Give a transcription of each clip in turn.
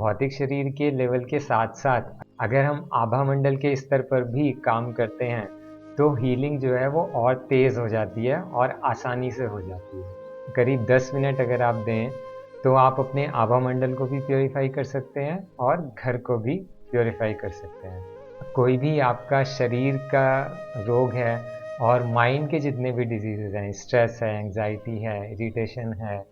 भौतिक शरीर के लेवल के साथ साथ अगर हम आभा मंडल के स्तर पर भी काम करते हैं तो हीलिंग जो है वो और तेज़ हो जाती है और आसानी से हो जाती है। करीब 10 मिनट अगर आप दें तो आप अपने आभा मंडल को भी प्योरीफाई कर सकते हैं और घर को भी प्योरीफाई कर सकते हैं। कोई भी आपका शरीर का रोग है और माइंड के जितने भी डिजीज़ेज़ हैं, स्ट्रेस है, एंग्जाइटी है, इरिटेशन है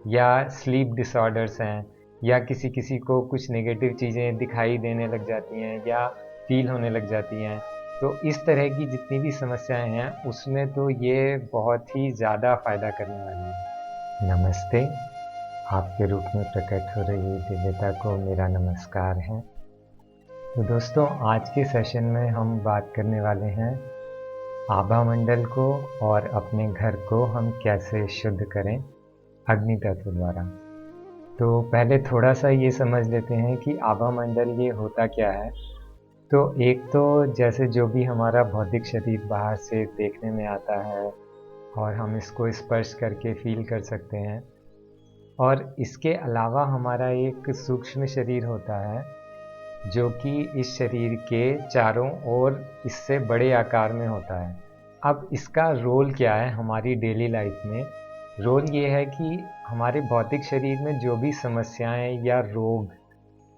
या स्लीप डिसऑर्डर्स हैं या किसी को कुछ नेगेटिव चीज़ें दिखाई देने लग जाती हैं या फील होने लग जाती हैं, तो इस तरह की जितनी भी समस्याएं हैं उसमें तो ये बहुत ही ज़्यादा फ़ायदा करने वाली है। नमस्ते, आपके रूप में प्रकट हो रही दिव्यता को मेरा नमस्कार है। तो दोस्तों, आज के सेशन में हम बात करने वाले हैं आभा मंडल को और अपने घर को हम कैसे शुद्ध करें अग्नि तत्व द्वारा। तो पहले थोड़ा सा ये समझ लेते हैं कि आभा मंडल ये होता क्या है। तो एक तो जैसे जो भी हमारा भौतिक शरीर बाहर से देखने में आता है और हम इसको स्पर्श करके फील कर सकते हैं, और इसके अलावा हमारा एक सूक्ष्म शरीर होता है जो कि इस शरीर के चारों ओर इससे बड़े आकार में होता है। अब इसका रोल क्या है हमारी डेली लाइफ में? रोल ये है कि हमारे भौतिक शरीर में जो भी समस्याएं या रोग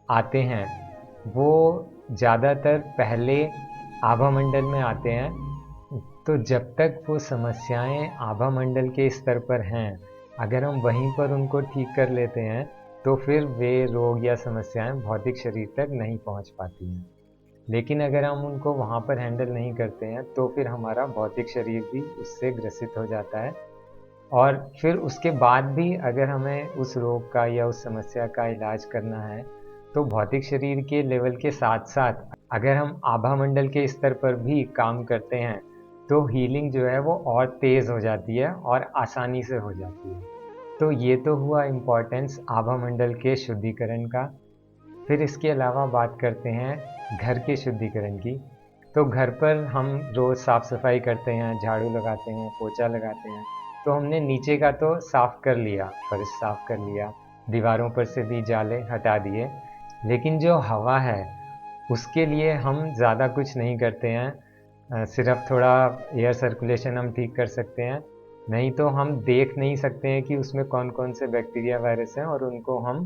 आते हैं वो ज़्यादातर पहले आभा मंडल में आते हैं। तो जब तक वो समस्याएं आभा मंडल के स्तर पर हैं, अगर हम वहीं पर उनको ठीक कर लेते हैं तो फिर वे रोग या समस्याएं भौतिक शरीर तक नहीं पहुंच पाती हैं। लेकिन अगर हम उनको वहाँ पर हैंडल नहीं करते हैं तो फिर हमारा भौतिक शरीर भी उससे ग्रसित हो जाता है, और फिर उसके बाद भी अगर हमें उस रोग का या उस समस्या का इलाज करना है तो भौतिक शरीर के लेवल के साथ साथ अगर हम आभा मंडल के स्तर पर भी काम करते हैं तो हीलिंग जो है वो और तेज़ हो जाती है और आसानी से हो जाती है। तो ये तो हुआ इम्पोर्टेंस आभा मंडल के शुद्धिकरण का। फिर इसके अलावा बात करते हैं घर के शुद्धिकरण की। तो घर पर हम रोज़ साफ़ सफाई करते हैं, झाड़ू लगाते हैं, पोछा लगाते हैं। तो हमने नीचे का तो साफ़ कर लिया, फर्श साफ़ कर लिया, दीवारों पर से भी जाले हटा दिए, लेकिन जो हवा है उसके लिए हम ज़्यादा कुछ नहीं करते हैं। सिर्फ थोड़ा एयर सर्कुलेशन हम ठीक कर सकते हैं, नहीं तो हम देख नहीं सकते हैं कि उसमें कौन कौन से बैक्टीरिया वायरस हैं और उनको हम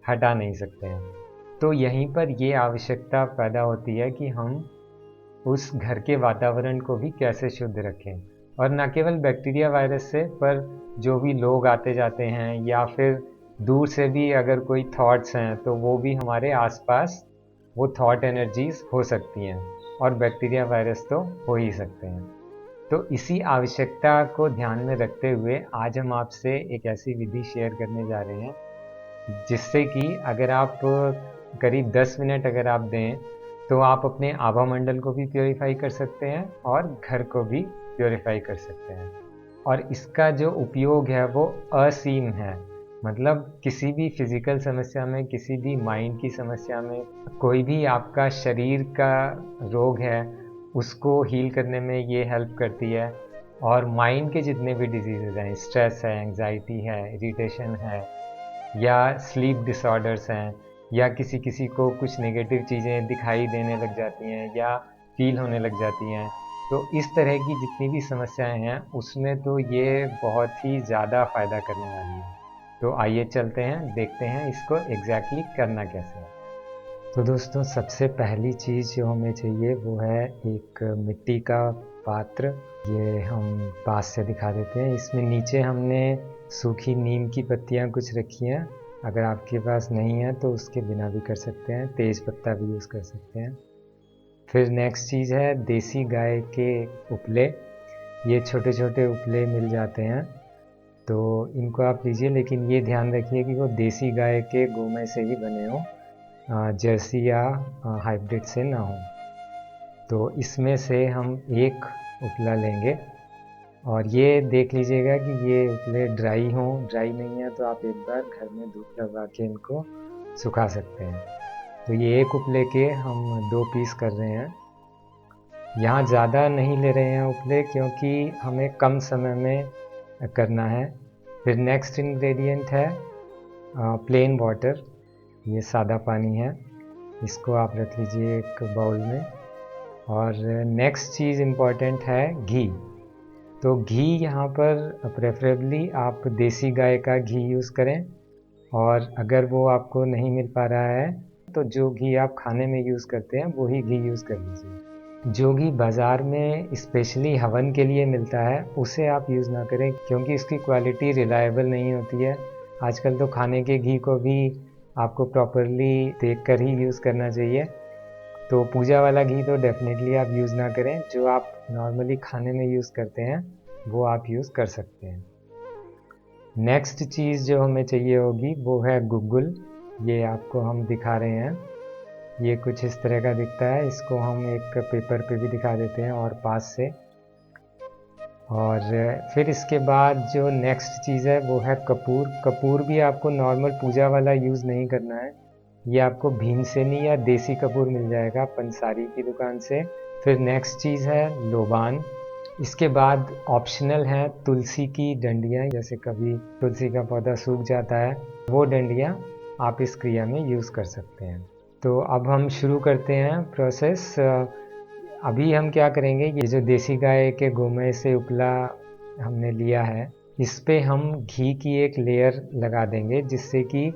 हटा नहीं सकते हैं। तो यहीं पर ये आवश्यकता पैदा होती है कि हम उस घर के वातावरण को भी कैसे शुद्ध रखें, और न केवल बैक्टीरिया वायरस से, पर जो भी लोग आते जाते हैं या फिर दूर से भी अगर कोई थॉट्स हैं तो वो भी हमारे आसपास वो थॉट एनर्जीज हो सकती हैं, और बैक्टीरिया वायरस तो हो ही सकते हैं। तो इसी आवश्यकता को ध्यान में रखते हुए आज हम आपसे एक ऐसी विधि शेयर करने जा रहे हैं जिससे कि अगर आप करीब 10 मिनट अगर आप दें तो आप अपने आभा मंडल को भी प्योरीफाई कर सकते हैं और घर को भी प्योरीफाई कर सकते हैं। और इसका जो उपयोग है वो असीम है, मतलब किसी भी फिजिकल समस्या में, किसी भी माइंड की समस्या में, कोई भी आपका शरीर का रोग है उसको हील करने में ये हेल्प करती है। और माइंड के जितने भी डिजीज़ेज़ हैं, स्ट्रेस है, एंग्जाइटी है, इरिटेशन है या स्लीप डिसऑर्डर्स हैं या किसी को कुछ नेगेटिव चीज़ें दिखाई देने लग जाती हैं या फील होने लग जाती हैं, तो इस तरह की जितनी भी समस्याएं हैं उसमें तो ये बहुत ही ज़्यादा फ़ायदा करने वाली है। तो आइए चलते हैं, देखते हैं इसको एग्जैक्टली करना कैसे है। तो दोस्तों, सबसे पहली चीज़ जो हमें चाहिए वो है एक मिट्टी का पात्र। ये हम पास से दिखा देते हैं। इसमें नीचे हमने सूखी नीम की पत्तियाँ कुछ रखी हैं। अगर आपके पास नहीं है तो उसके बिना भी कर सकते हैं, तेज़ पत्ता भी यूज़ कर सकते हैं। फिर नेक्स्ट चीज़ है देसी गाय के उपले। ये छोटे छोटे उपले मिल जाते हैं, तो इनको आप लीजिए, लेकिन ये ध्यान रखिए कि वो देसी गाय के गोमय से ही बने हों, जर्सी या हाइब्रिड से ना हो। तो इसमें से हम एक उपला लेंगे और ये देख लीजिएगा कि ये उपले ड्राई हों। ड्राई नहीं है तो आप एक बार घर में धूप लगा के इनको सुखा सकते हैं। तो ये एक उपले के हम 2 पीस कर रहे हैं। यहाँ ज़्यादा नहीं ले रहे हैं उपले क्योंकि हमें कम समय में करना है। फिर नेक्स्ट इंग्रेडिएंट है प्लेन वाटर। ये सादा पानी है, इसको आप रख लीजिए एक बाउल में। और नेक्स्ट चीज़ इम्पॉर्टेंट है घी। तो घी यहाँ पर प्रेफरेबली आप देसी गाय का घी यूज़ करें, और अगर वो आपको नहीं मिल पा रहा है तो जो घी आप खाने में यूज़ करते हैं वही घी यूज़ कर लीजिए। जो घी बाज़ार में स्पेशली हवन के लिए मिलता है उसे आप यूज़ ना करें, क्योंकि इसकी क्वालिटी रिलायबल नहीं होती है। आजकल तो खाने के घी को भी आपको प्रॉपरली देख कर ही यूज़ करना चाहिए। तो पूजा वाला घी तो डेफिनेटली आप यूज़ ना करें। जो आप नॉर्मली खाने में यूज़ करते हैं वो आप यूज़ कर सकते हैं। नेक्स्ट चीज़ जो हमें चाहिए होगी वो है गुग्गुल। ये आपको हम दिखा रहे हैं, ये कुछ इस तरह का दिखता है। इसको हम एक पेपर पे भी दिखा देते हैं और पास से। और फिर इसके बाद जो नेक्स्ट चीज़ है वो है कपूर। कपूर भी आपको नॉर्मल पूजा वाला यूज़ नहीं करना है, ये आपको भीमसेनी या देसी कपूर मिल जाएगा पंसारी की दुकान से। फिर नेक्स्ट चीज़ है लोबान। इसके बाद ऑप्शनल है तुलसी की डंडियाँ, जैसे कभी तुलसी का पौधा सूख जाता है, वो डंडियाँ आप इस क्रिया में यूज़ कर सकते हैं। तो अब हम शुरू करते हैं प्रोसेस। अभी हम क्या करेंगे, ये जो देसी गाय के गोमय से उपला हमने लिया है, इस पे हम घी की एक लेयर लगा देंगे, जिससे कि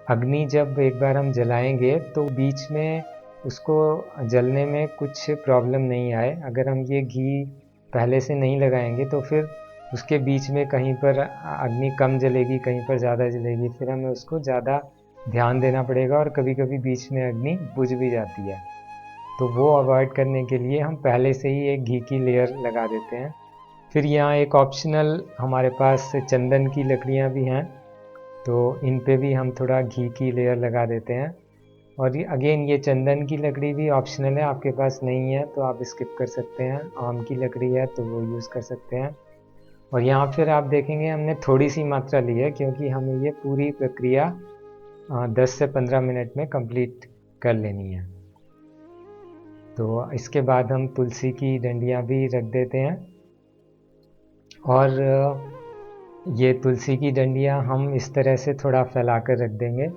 अग्नि जब एक बार हम जलाएंगे तो बीच में उसको जलने में कुछ प्रॉब्लम नहीं आए। अगर हम ये घी पहले से नहीं लगाएंगे तो फिर उसके बीच में कहीं पर अग्नि कम जलेगी, कहीं पर ज़्यादा जलेगी, फिर हमें उसको ज़्यादा ध्यान देना पड़ेगा और कभी कभी बीच में अग्नि बुझ भी जाती है। तो वो अवॉइड करने के लिए हम पहले से ही एक घी की लेयर लगा देते हैं। फिर यहाँ एक ऑप्शनल हमारे पास चंदन की लकड़ियाँ भी हैं, तो इन पे भी हम थोड़ा घी की लेयर लगा देते हैं। और ये अगेन ये चंदन की लकड़ी भी ऑप्शनल है, आपके पास नहीं है तो आप स्किप कर सकते हैं। आम की लकड़ी है तो वो यूज़ कर सकते हैं। और यहाँ फिर आप देखेंगे हमने थोड़ी सी मात्रा ली है, क्योंकि हमें ये पूरी प्रक्रिया 10 से 15 मिनट में कंप्लीट कर लेनी है। तो इसके बाद हम तुलसी की डंडियाँ भी रख देते हैं। और ये तुलसी की डंडियाँ हम इस तरह से थोड़ा फैला कर रख देंगे,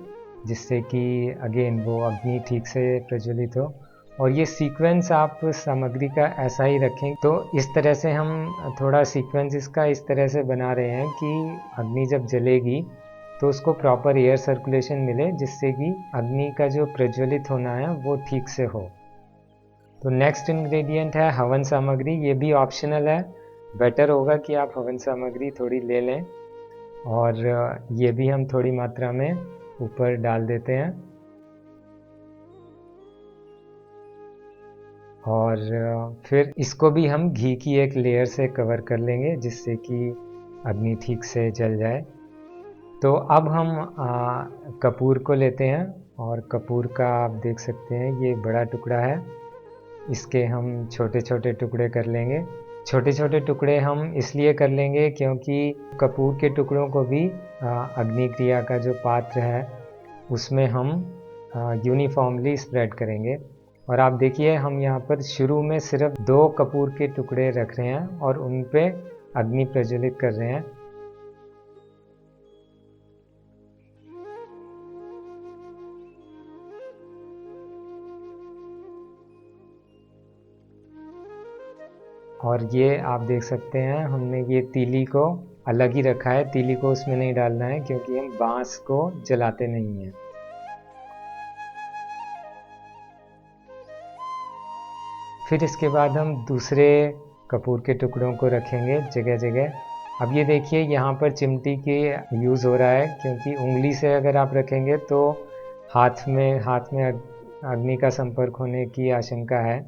जिससे कि अगेन वो अग्नि ठीक से प्रज्वलित हो। और ये सीक्वेंस आप सामग्री का ऐसा ही रखें। तो इस तरह से हम थोड़ा सीक्वेंस इसका इस तरह से बना रहे हैं कि अग्नि जब जलेगी तो उसको प्रॉपर एयर सर्कुलेशन मिले, जिससे कि अग्नि का जो प्रज्वलित होना है वो ठीक से हो। तो नेक्स्ट इंग्रेडिएंट है हवन सामग्री। ये भी ऑप्शनल है, बेटर होगा कि आप हवन सामग्री थोड़ी ले लें, और ये भी हम थोड़ी मात्रा में ऊपर डाल देते हैं। और फिर इसको भी हम घी की एक लेयर से कवर कर लेंगे, जिससे कि अग्नि ठीक से जल जाए। तो अब हम कपूर को लेते हैं, और कपूर का आप देख सकते हैं ये बड़ा टुकड़ा है, इसके हम छोटे छोटे टुकड़े कर लेंगे। छोटे छोटे टुकड़े हम इसलिए कर लेंगे क्योंकि कपूर के टुकड़ों को भी अग्नि क्रिया का जो पात्र है उसमें हम यूनिफॉर्मली स्प्रेड करेंगे। और आप देखिए हम यहाँ पर शुरू में सिर्फ 2 कपूर के टुकड़े रख रहे हैं और उन पे अग्नि प्रज्वलित कर रहे हैं। और ये आप देख सकते हैं हमने ये तीली को अलग ही रखा है, तीली को उसमें नहीं डालना है क्योंकि हम बांस को जलाते नहीं हैं। फिर इसके बाद हम दूसरे कपूर के टुकड़ों को रखेंगे जगह जगह। अब ये देखिए यहाँ पर चिमटी के यूज़ हो रहा है, क्योंकि उंगली से अगर आप रखेंगे तो हाथ में अग्नि का संपर्क होने की आशंका है,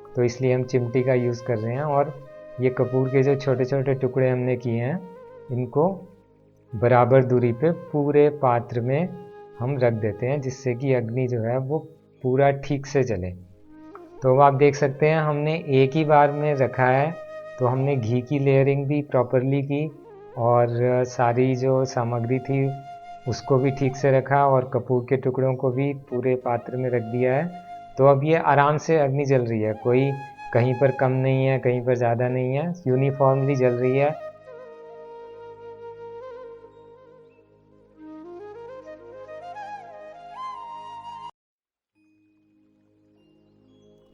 तो इसलिए हम चिमटी का यूज़ कर रहे हैं। और ये कपूर के जो छोटे छोटे टुकड़े हमने किए हैं, इनको बराबर दूरी पे पूरे पात्र में हम रख देते हैं, जिससे कि अग्नि जो है वो पूरा ठीक से जले। तो अब आप देख सकते हैं हमने एक ही बार में रखा है, तो हमने घी की लेयरिंग भी प्रॉपरली की, और सारी जो सामग्री थी उसको भी ठीक से रखा, और कपूर के टुकड़ों को भी पूरे पात्र में रख दिया है। तो अब ये आराम से अग्नि जल रही है, कोई कहीं पर कम नहीं है, कहीं पर ज़्यादा नहीं है, यूनिफॉर्मली जल रही है।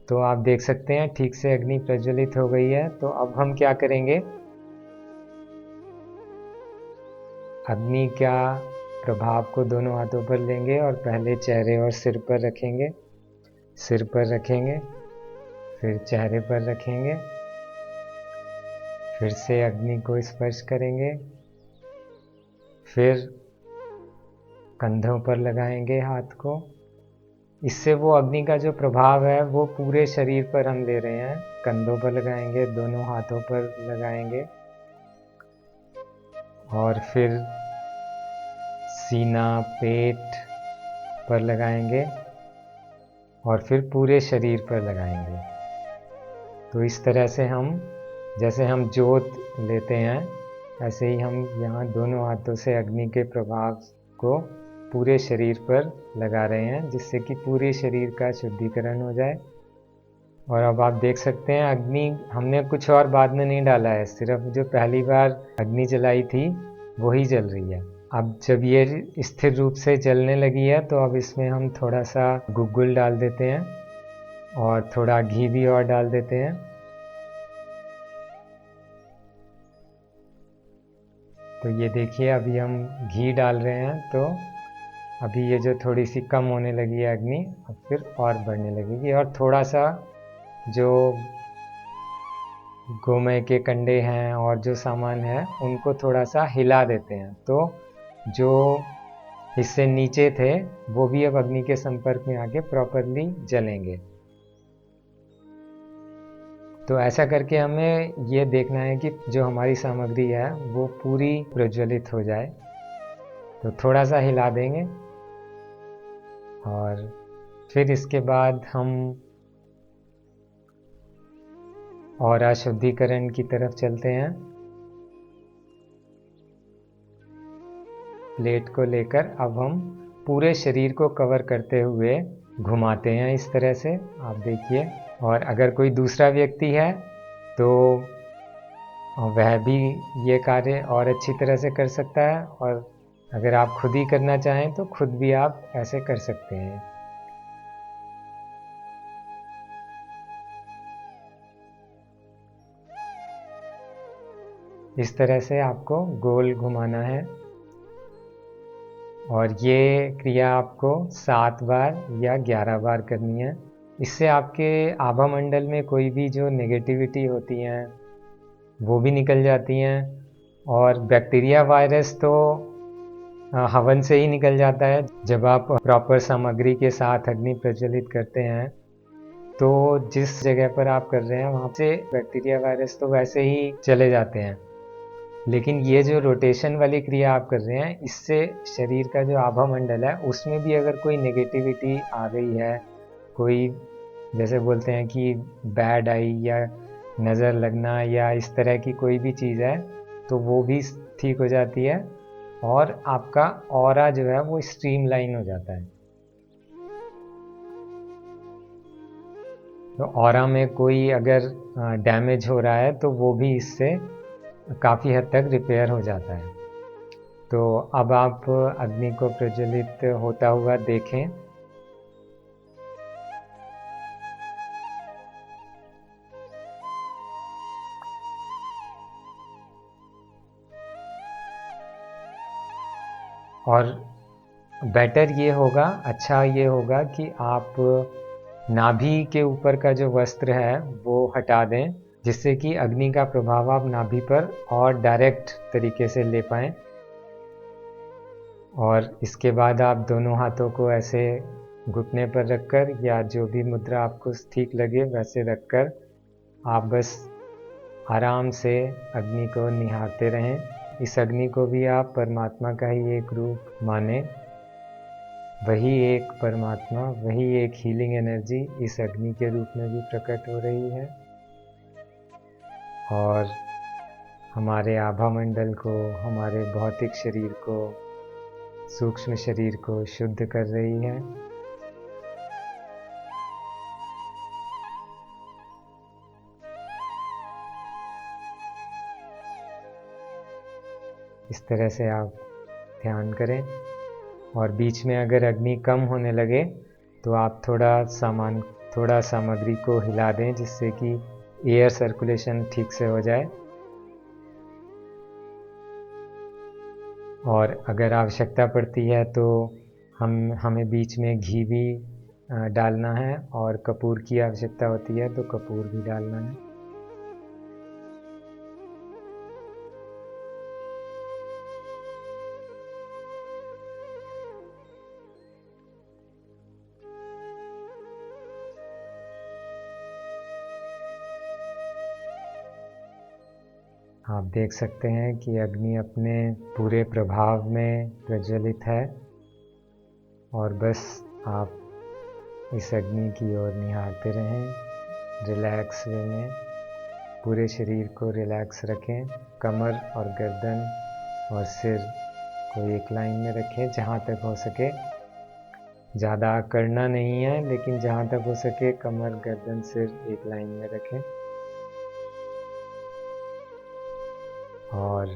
तो आप देख सकते हैं ठीक से अग्नि प्रज्वलित हो गई है। तो अब हम क्या करेंगे, अग्नि का प्रभाव को दोनों हाथों पर लेंगे और पहले चेहरे और सिर पर रखेंगे, सिर पर रखेंगे, फिर चेहरे पर रखेंगे, फिर से अग्नि को स्पर्श करेंगे, फिर कंधों पर लगाएंगे हाथ को। इससे वो अग्नि का जो प्रभाव है वो पूरे शरीर पर हम ले रहे हैं। कंधों पर लगाएंगे, दोनों हाथों पर लगाएंगे और फिर सीना, पेट पर लगाएंगे और फिर पूरे शरीर पर लगाएंगे। तो इस तरह से हम, जैसे हम जोत लेते हैं ऐसे ही हम यहाँ दोनों हाथों से अग्नि के प्रभाव को पूरे शरीर पर लगा रहे हैं, जिससे कि पूरे शरीर का शुद्धिकरण हो जाए। और अब आप देख सकते हैं अग्नि हमने कुछ और बाद में नहीं डाला है, सिर्फ जो पहली बार अग्नि जलाई थी वही जल रही है। अब जब ये स्थिर रूप से जलने लगी है तो अब इसमें हम थोड़ा सा गुग्गुल डाल देते हैं और थोड़ा घी भी और डाल देते हैं। तो ये देखिए अभी हम घी डाल रहे हैं, तो अभी ये जो थोड़ी सी कम होने लगी है अग्नि, अब फिर और बढ़ने लगेगी। और थोड़ा सा जो गोमय के कंडे हैं और जो सामान है उनको थोड़ा सा हिला देते हैं, तो जो हिस्से नीचे थे वो भी अब अग्नि के संपर्क में आके प्रॉपरली जलेंगे। तो ऐसा करके हमें ये देखना है कि जो हमारी सामग्री है वो पूरी प्रज्वलित हो जाए। तो थोड़ा सा हिला देंगे और फिर इसके बाद हम ऑरा शुद्धिकरण की तरफ चलते हैं। प्लेट को लेकर अब हम पूरे शरीर को कवर करते हुए घुमाते हैं इस तरह से, आप देखिए। और अगर कोई दूसरा व्यक्ति है तो वह भी ये कार्य और अच्छी तरह से कर सकता है, और अगर आप खुद ही करना चाहें तो खुद भी आप ऐसे कर सकते हैं। इस तरह से आपको गोल घुमाना है और ये क्रिया आपको 7 बार या 11 बार करनी है। इससे आपके आभा मंडल में कोई भी जो नेगेटिविटी होती हैं वो भी निकल जाती हैं, और बैक्टीरिया वायरस तो हवन से ही निकल जाता है। जब आप प्रॉपर सामग्री के साथ अग्नि प्रज्वलित करते हैं तो जिस जगह पर आप कर रहे हैं वहाँ से बैक्टीरिया वायरस तो वैसे ही चले जाते हैं, लेकिन ये जो रोटेशन वाली क्रिया आप कर रहे हैं इससे शरीर का जो आभा मंडल है उसमें भी अगर कोई नेगेटिविटी आ गई है, कोई जैसे बोलते हैं कि बैड आई या नज़र लगना या इस तरह की कोई भी चीज़ है, तो वो भी ठीक हो जाती है और आपका ऑरा जो है वो स्ट्रीमलाइन हो जाता है। तो ऑरा में कोई अगर डैमेज हो रहा है तो वो भी इससे काफ़ी हद तक रिपेयर हो जाता है। तो अब आप अग्नि को प्रज्वलित होता हुआ देखें। और बेटर ये होगा, अच्छा ये होगा कि आप नाभि के ऊपर का जो वस्त्र है वो हटा दें, जिससे कि अग्नि का प्रभाव आप नाभि पर और डायरेक्ट तरीके से ले पाएँ। और इसके बाद आप दोनों हाथों को ऐसे घुटने पर रखकर या जो भी मुद्रा आपको ठीक लगे वैसे रखकर आप बस आराम से अग्नि को निहारते रहें। इस अग्नि को भी आप परमात्मा का ही एक रूप माने। वही एक परमात्मा, वही एक हीलिंग एनर्जी इस अग्नि के रूप में भी प्रकट हो रही है और हमारे आभा मंडल को, हमारे भौतिक शरीर को, सूक्ष्म शरीर को शुद्ध कर रही है। इस तरह से आप ध्यान करें और बीच में अगर अग्नि कम होने लगे तो आप थोड़ा सामान थोड़ा सामग्री को हिला दें जिससे कि एयर सर्कुलेशन ठीक से हो जाए। और अगर आवश्यकता पड़ती है तो हमें बीच में घी भी डालना है, और कपूर की आवश्यकता होती है तो कपूर भी डालना है। आप देख सकते हैं कि अग्नि अपने पूरे प्रभाव में प्रज्वलित है, और बस आप इस अग्नि की ओर निहारते रहें रिलैक्स वे में। पूरे शरीर को रिलैक्स रखें, कमर और गर्दन और सिर को एक लाइन में रखें जहाँ तक हो सके। ज़्यादा करना नहीं है, लेकिन जहाँ तक हो सके कमर, गर्दन, सिर एक लाइन में रखें। और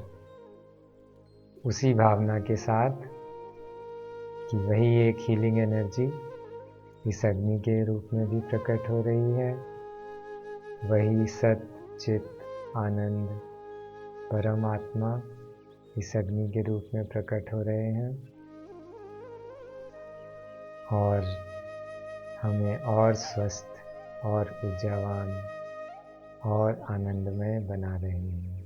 उसी भावना के साथ कि वही एक हीलिंग एनर्जी इस अग्नि के रूप में भी प्रकट हो रही है, वही सत चित आनंद परमात्मा इस अग्नि के रूप में प्रकट हो रहे हैं, और हमें और स्वस्थ और ऊर्जावान और आनंदमय बना रहे हैं।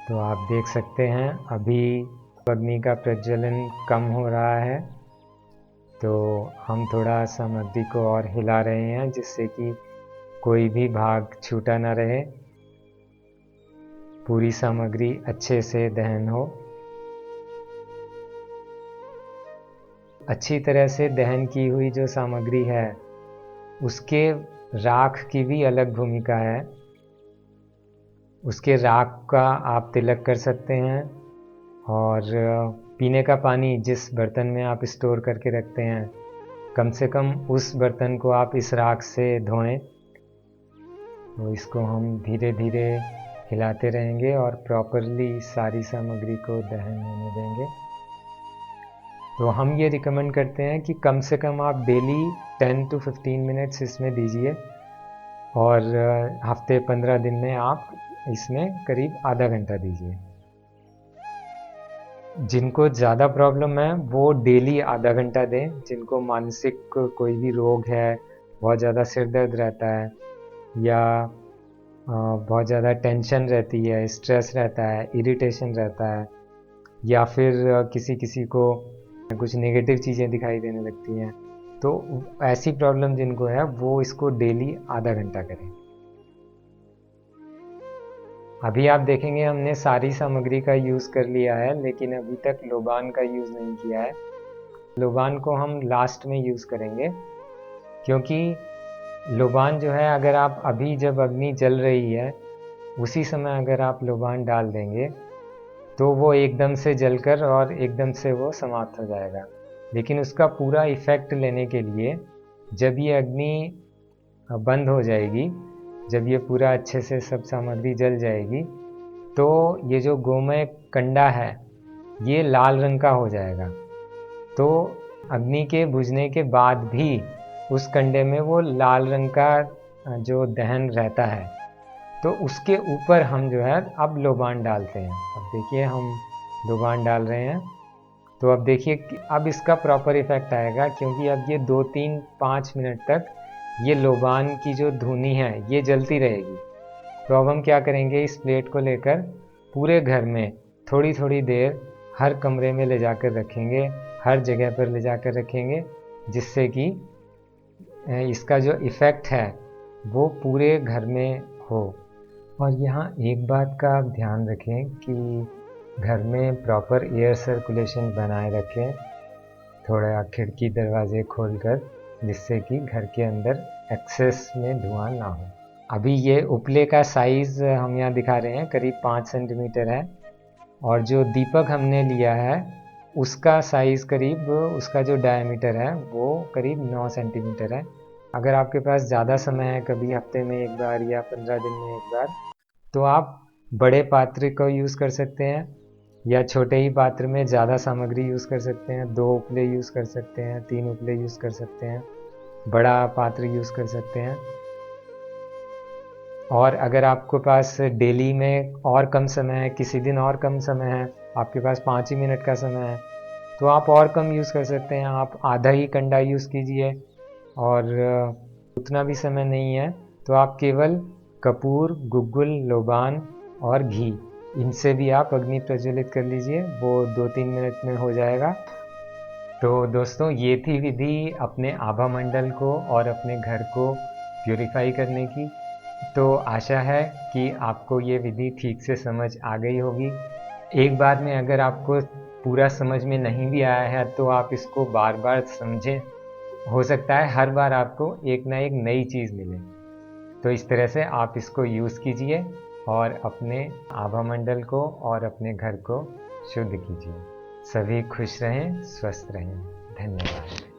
तो आप देख सकते हैं अभी अग्नि का प्रज्वलन कम हो रहा है, तो हम थोड़ा सामग्री को और हिला रहे हैं जिससे कि कोई भी भाग छूटा ना रहे, पूरी सामग्री अच्छे से दहन हो। अच्छी तरह से दहन की हुई जो सामग्री है उसके राख की भी अलग भूमिका है। उसके राख का आप तिलक कर सकते हैं, और पीने का पानी जिस बर्तन में आप स्टोर करके रखते हैं, कम से कम उस बर्तन को आप इस राख से धोएं। तो इसको हम धीरे धीरे हिलाते रहेंगे और प्रॉपरली सारी सामग्री को दहन होने देंगे। तो हम ये रिकमेंड करते हैं कि कम से कम आप डेली 10 to 15 मिनट्स इसमें दीजिए, और हफ्ते 15 दिन में आप इसमें करीब आधा घंटा दीजिए। जिनको ज़्यादा प्रॉब्लम है वो डेली आधा घंटा दें। जिनको मानसिक कोई भी रोग है, बहुत ज़्यादा सिर दर्द रहता है, या बहुत ज़्यादा टेंशन रहती है, स्ट्रेस रहता है, इरिटेशन रहता है, या फिर किसी किसी को कुछ नेगेटिव चीज़ें दिखाई देने लगती हैं, तो ऐसी प्रॉब्लम जिनको है वो इसको डेली आधा घंटा करें। अभी आप देखेंगे हमने सारी सामग्री का यूज़ कर लिया है, लेकिन अभी तक लोबान का यूज़ नहीं किया है। लोबान को हम लास्ट में यूज़ करेंगे, क्योंकि लोबान जो है, अगर आप अभी जब अग्नि जल रही है उसी समय अगर आप लोबान डाल देंगे तो वो एकदम से जलकर और एकदम से वो समाप्त हो जाएगा। लेकिन उसका पूरा इफ़ेक्ट लेने के लिए जब ये अग्नि बंद हो जाएगी, जब ये पूरा अच्छे से सब सामग्री जल जाएगी, तो ये जो गोमय कंडा है ये लाल रंग का हो जाएगा। तो अग्नि के बुझने के बाद भी उस कंडे में वो लाल रंग का जो दहन रहता है, तो उसके ऊपर हम जो है अब लोबान डालते हैं। अब देखिए हम लोबान डाल रहे हैं, तो अब देखिए कि अब इसका प्रॉपर इफ़ेक्ट आएगा, क्योंकि अब ये 2-3-5 मिनट तक ये लोबान की जो धुनी है ये जलती रहेगी। तो अब हम क्या करेंगे, इस प्लेट को लेकर पूरे घर में थोड़ी थोड़ी देर हर कमरे में ले जाकर रखेंगे, हर जगह पर ले जाकर रखेंगे, जिससे कि इसका जो इफ़ेक्ट है वो पूरे घर में हो। और यहाँ एक बात का आप ध्यान रखें कि घर में प्रॉपर एयर सर्कुलेशन बनाए रखें, थोड़ा खिड़की दरवाजे खोलकर, जिससे कि घर के अंदर एक्सेस में धुआं ना हो। अभी ये उपले का साइज़ हम यहाँ दिखा रहे हैं, करीब 5 सेंटीमीटर है, और जो दीपक हमने लिया है उसका साइज़ करीब, उसका जो डायमीटर है वो करीब 9 सेंटीमीटर है। अगर आपके पास ज़्यादा समय है, कभी हफ्ते में एक बार या 15 दिन में एक बार, तो आप बड़े पात्र को यूज़ कर सकते हैं या छोटे ही पात्र में ज़्यादा सामग्री यूज़ कर सकते हैं। 2 उपले यूज़ कर सकते हैं, 3 उपले यूज़ कर सकते हैं, बड़ा पात्र यूज़ कर सकते हैं। और अगर आपके पास डेली में और कम समय है, किसी दिन और कम समय है, आपके पास 5 ही मिनट का समय है, तो आप और कम यूज़ कर सकते हैं। आप आधा ही कंडा यूज़ कीजिए। और उतना भी समय नहीं है तो आप केवल कपूर, गुग्गुल, लोबान और घी, इनसे भी आप अग्नि प्रज्वलित कर लीजिए, वो 2-3 मिनट में हो जाएगा। तो दोस्तों, ये थी विधि अपने आभा मंडल को और अपने घर को प्यूरिफाई करने की। तो आशा है कि आपको ये विधि ठीक से समझ आ गई होगी। एक बार में अगर आपको पूरा समझ में नहीं भी आया है तो आप इसको बार बार समझें, हो सकता है हर बार आपको एक ना एक नई चीज़ मिले। तो इस तरह से आप इसको यूज़ कीजिए और अपने आभा मंडल को और अपने घर को शुद्ध कीजिए। सभी खुश रहें, स्वस्थ रहें। धन्यवाद।